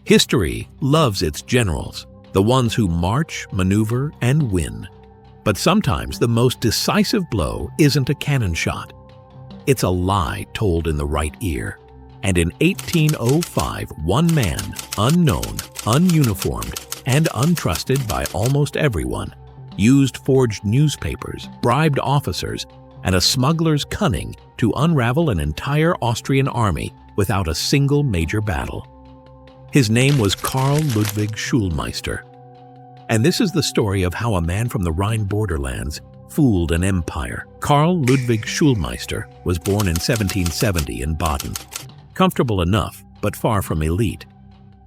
History loves its generals, the ones who march, maneuver, and win. But sometimes the most decisive blow isn't a cannon shot. It's a lie told in the right ear. And in 1805, one man, unknown, ununiformed, and untrusted by almost everyone, used forged newspapers, bribed officers, and a smuggler's cunning to unravel an entire Austrian army without a single major battle. His name was Karl Ludwig Schulmeister. And this is the story of how a man from the Rhine borderlands fooled an empire. Karl Ludwig Schulmeister was born in 1770 in Baden. Comfortable enough, but far from elite.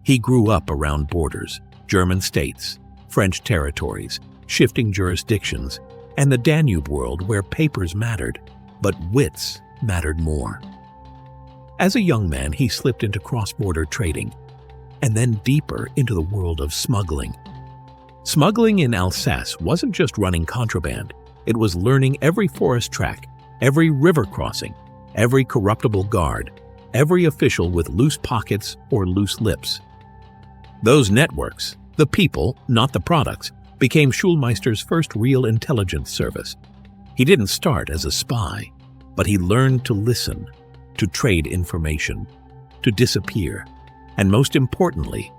He grew up around borders, German states, French territories, shifting jurisdictions, and the Danube world where papers mattered, but wits mattered more. As a young man, he slipped into cross-border trading, and then deeper into the world of smuggling. Smuggling in Alsace wasn't just running contraband, it was learning every forest track, every river crossing, every corruptible guard, every official with loose pockets or loose lips. Those networks, the people, not the products, became Schulmeister's first real intelligence service. He didn't start as a spy, but he learned to listen, to trade information, to disappear, and most importantly,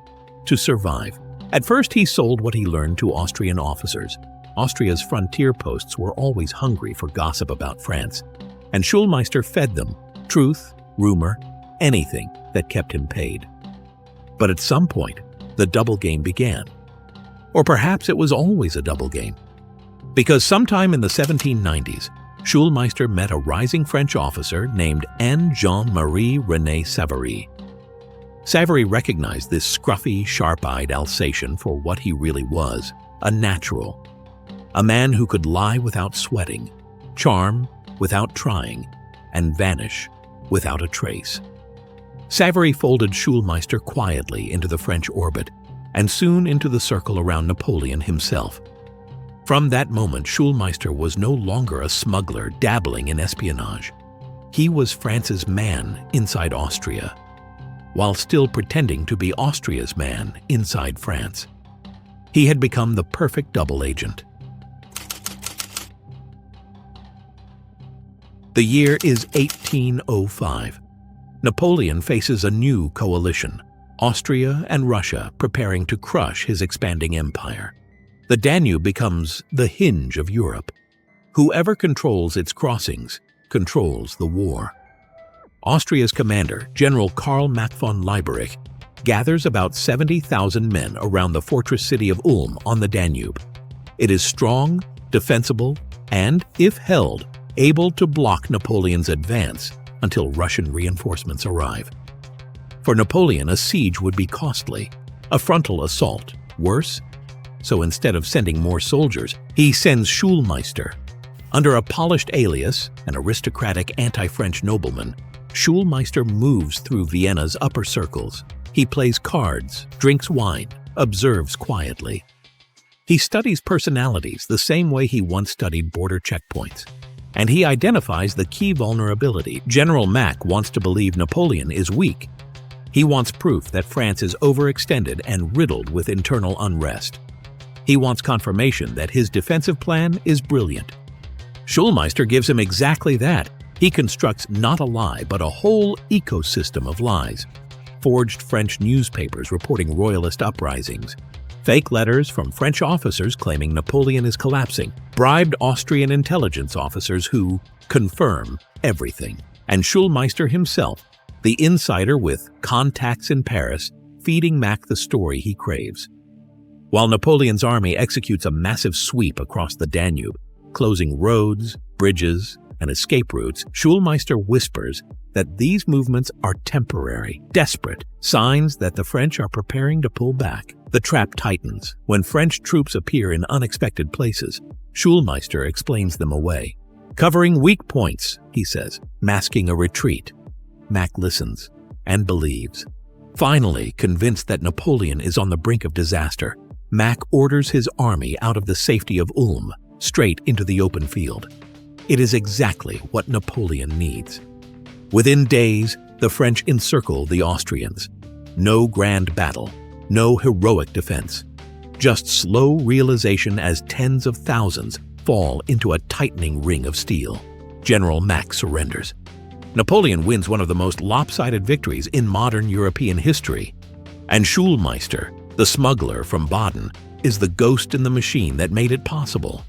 to survive. At first, he sold what he learned to Austrian officers. Austria's frontier posts were always hungry for gossip about France, and Schulmeister fed them truth, rumor, anything that kept him paid. But at some point, the double game began. Or perhaps it was always a double game. Because sometime in the 1790s, Schulmeister met a rising French officer named N. Jean-Marie René Savary. Savary recognized this scruffy, sharp-eyed Alsatian for what he really was, a natural. A man who could lie without sweating, charm without trying, and vanish without a trace. Savary folded Schulmeister quietly into the French orbit, and soon into the circle around Napoleon himself. From that moment, Schulmeister was no longer a smuggler dabbling in espionage. He was France's man inside Austria, while still pretending to be Austria's man inside France. He had become the perfect double agent. The year is 1805. Napoleon faces a new coalition, Austria and Russia preparing to crush his expanding empire. The Danube becomes the hinge of Europe. Whoever controls its crossings controls the war. Austria's commander, General Karl Mack von Leiberich, gathers about 70,000 men around the fortress city of Ulm on the Danube. It is strong, defensible, and, if held, able to block Napoleon's advance until Russian reinforcements arrive. For Napoleon, a siege would be costly, a frontal assault worse, so instead of sending more soldiers, he sends Schulmeister. Under a polished alias, an aristocratic anti-French nobleman, Schulmeister moves through Vienna's upper circles. He plays cards, drinks wine, observes quietly. He studies personalities the same way he once studied border checkpoints. And he identifies the key vulnerability. General Mack wants to believe Napoleon is weak. He wants proof that France is overextended and riddled with internal unrest. He wants confirmation that his defensive plan is brilliant. Schulmeister gives him exactly that. He constructs not a lie, but a whole ecosystem of lies. Forged French newspapers reporting royalist uprisings, fake letters from French officers claiming Napoleon is collapsing, bribed Austrian intelligence officers who confirm everything, and Schulmeister himself, the insider with contacts in Paris, feeding Mack the story he craves. While Napoleon's army executes a massive sweep across the Danube, closing roads, bridges, and escape routes, Schulmeister whispers that these movements are temporary, desperate, signs that the French are preparing to pull back. The trap tightens. When French troops appear in unexpected places, Schulmeister explains them away. Covering weak points, he says, masking a retreat. Mack listens and believes. Finally, convinced that Napoleon is on the brink of disaster, Mack orders his army out of the safety of Ulm, straight into the open field. It is exactly what Napoleon needs. Within days, the French encircle the Austrians. No grand battle, no heroic defense. Just slow realization as tens of thousands fall into a tightening ring of steel. General Mack surrenders. Napoleon wins one of the most lopsided victories in modern European history. And Schulmeister, the smuggler from Baden, is the ghost in the machine that made it possible.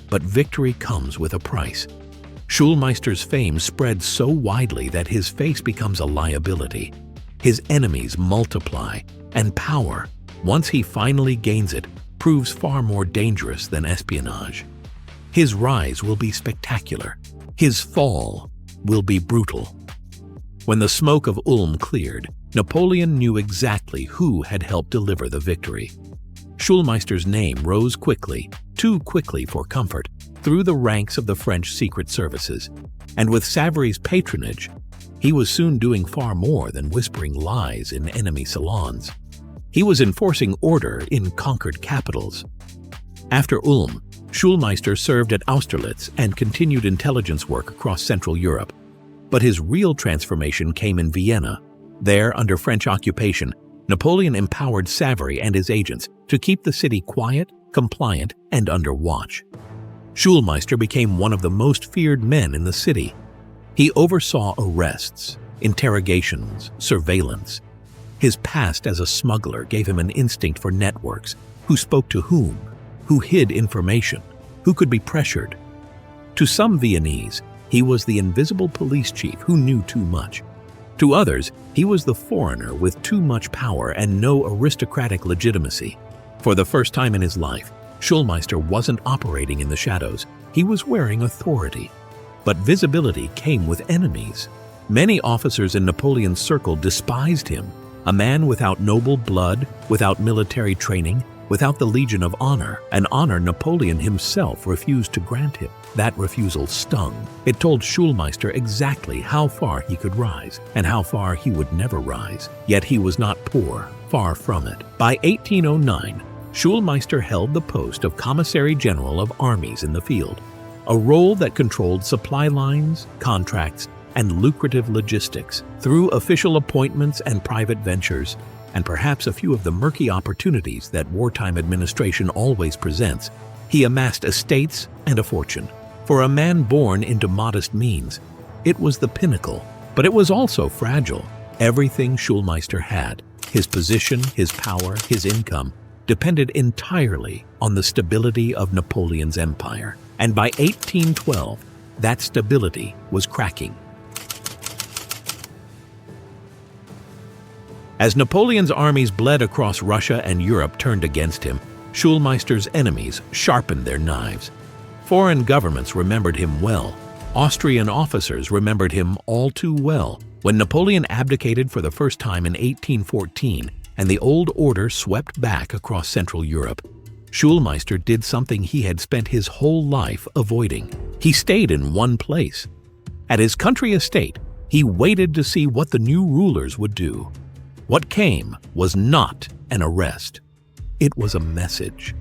But victory comes with a price. Schulmeister's fame spreads so widely that his face becomes a liability. His enemies multiply, and power, once he finally gains it, proves far more dangerous than espionage. His rise will be spectacular. His fall will be brutal. When the smoke of Ulm cleared, Napoleon knew exactly who had helped deliver the victory. Schulmeister's name rose quickly, too quickly for comfort, through the ranks of the French secret services, and with Savary's patronage, he was soon doing far more than whispering lies in enemy salons. He was enforcing order in conquered capitals. After Ulm, Schulmeister served at Austerlitz and continued intelligence work across Central Europe. But his real transformation came in Vienna. There, under French occupation, Napoleon empowered Savary and his agents to keep the city quiet, compliant, and under watch. Schulmeister became one of the most feared men in the city. He oversaw arrests, interrogations, surveillance. His past as a smuggler gave him an instinct for networks, who spoke to whom, who hid information, who could be pressured. To some Viennese, he was the invisible police chief who knew too much. To others, he was the foreigner with too much power and no aristocratic legitimacy. For the first time in his life, Schulmeister wasn't operating in the shadows. He was wearing authority. But visibility came with enemies. Many officers in Napoleon's circle despised him, a man without noble blood, without military training, without the Legion of Honor, an honor Napoleon himself refused to grant him. That refusal stung. It told Schulmeister exactly how far he could rise and how far he would never rise. Yet he was not poor, far from it. By 1809, Schulmeister held the post of Commissary General of Armies in the field, a role that controlled supply lines, contracts, and lucrative logistics. Through official appointments and private ventures, and perhaps a few of the murky opportunities that wartime administration always presents, he amassed estates and a fortune. For a man born into modest means, it was the pinnacle, but it was also fragile. Everything Schulmeister had, his position, his power, his income, depended entirely on the stability of Napoleon's empire. And by 1812, that stability was cracking. As Napoleon's armies bled across Russia and Europe turned against him, Schulmeister's enemies sharpened their knives. Foreign governments remembered him well. Austrian officers remembered him all too well. When Napoleon abdicated for the first time in 1814 and the old order swept back across Central Europe, Schulmeister did something he had spent his whole life avoiding. He stayed in one place. At his country estate, he waited to see what the new rulers would do. What came was not an arrest. It was a message.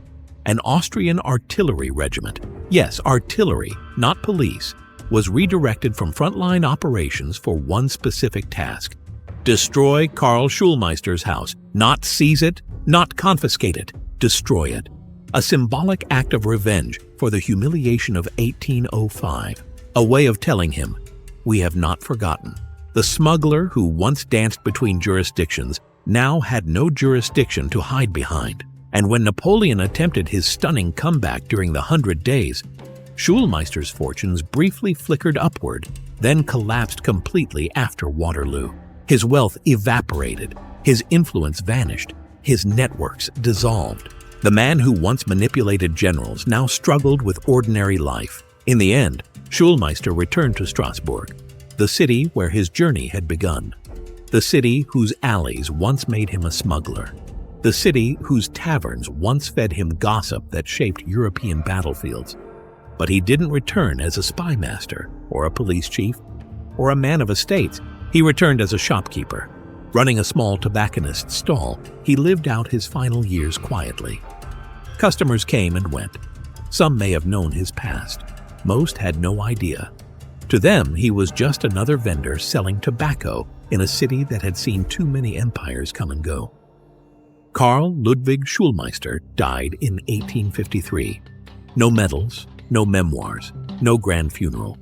An Austrian artillery regiment, yes, artillery, not police, was redirected from frontline operations for one specific task: destroy Karl Schulmeister's house, not seize it, not confiscate it, destroy it. A symbolic act of revenge for the humiliation of 1805, a way of telling him, we have not forgotten. The smuggler who once danced between jurisdictions now had no jurisdiction to hide behind. And when Napoleon attempted his stunning comeback during the 100 Days, Schulmeister's fortunes briefly flickered upward, then collapsed completely after Waterloo. His wealth evaporated, his influence vanished, his networks dissolved. The man who once manipulated generals now struggled with ordinary life. In the end, Schulmeister returned to Strasbourg, the city where his journey had begun. The city whose alleys once made him a smuggler. The city whose taverns once fed him gossip that shaped European battlefields. But he didn't return as a spy master, or a police chief, or a man of estates. He returned as a shopkeeper. Running a small tobacconist's stall, he lived out his final years quietly. Customers came and went. Some may have known his past. Most had no idea. To them, he was just another vendor selling tobacco in a city that had seen too many empires come and go. Karl Ludwig Schulmeister died in 1853. No medals, no memoirs, no grand funeral.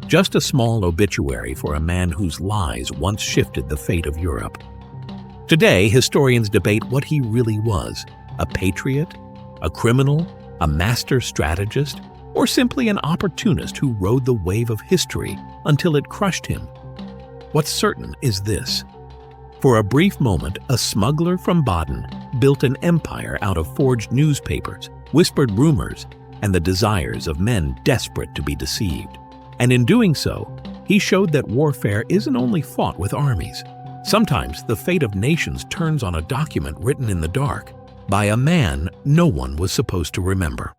Just a small obituary for a man whose lies once shifted the fate of Europe. Today, historians debate what he really was: a patriot, a criminal, a master strategist, or simply an opportunist who rode the wave of history until it crushed him. What's certain is this: for a brief moment, a smuggler from Baden built an empire out of forged newspapers, whispered rumors, and the desires of men desperate to be deceived. And in doing so, he showed that warfare isn't only fought with armies. Sometimes the fate of nations turns on a document written in the dark by a man no one was supposed to remember.